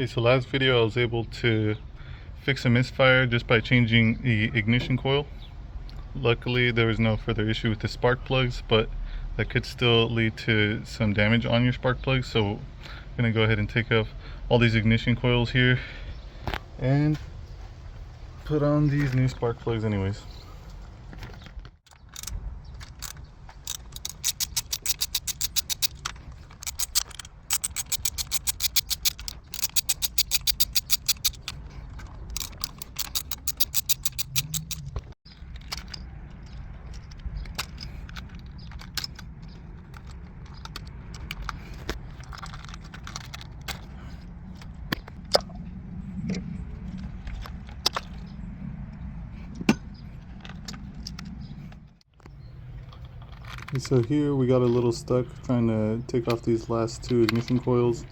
Okay, so last video I was able to fix a misfire just by changing the ignition coil. Luckily there was no further issue with the spark plugs, but that could still lead to some damage on your spark plugs. So I'm gonna go ahead and take off all these ignition coils here and put on these new spark plugs anyways. So here we got a little stuck trying to take off these last two ignition coils.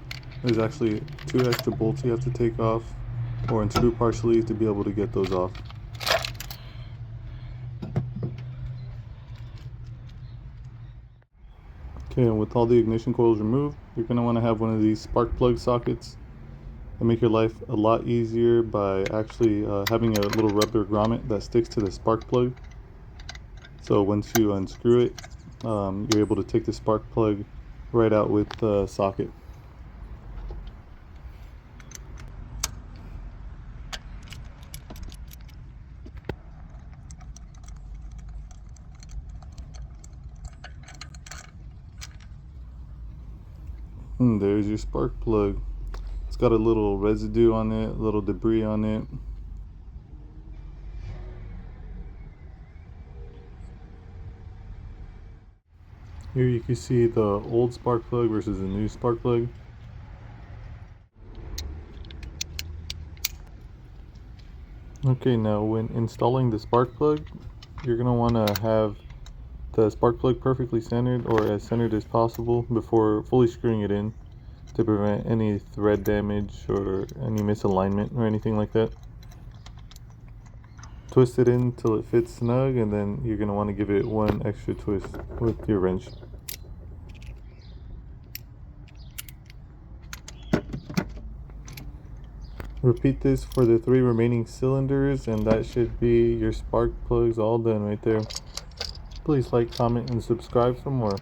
There's actually 2 extra bolts you have to take off or unscrew partially to be able to get those off. Okay, and with all the ignition coils removed, you're going to want to have one of these spark plug sockets and make your life a lot easier by actually having a little rubber grommet that sticks to the spark plug. So once you unscrew it, you're able to take the spark plug right out with the socket. And there's your spark plug. It's got a little residue on it, a little debris on it. Here you can see the old spark plug versus the new spark plug. Okay, now when installing the spark plug, you're going to want to have the spark plug perfectly centered or as centered as possible before fully screwing it in to prevent any thread damage or any misalignment or anything like that. Twist it in till it fits snug, and then you're going to want to give it one extra twist with your wrench. Repeat this for the 3 remaining cylinders, and that should be your spark plugs all done right there. Please like, comment, and subscribe for more.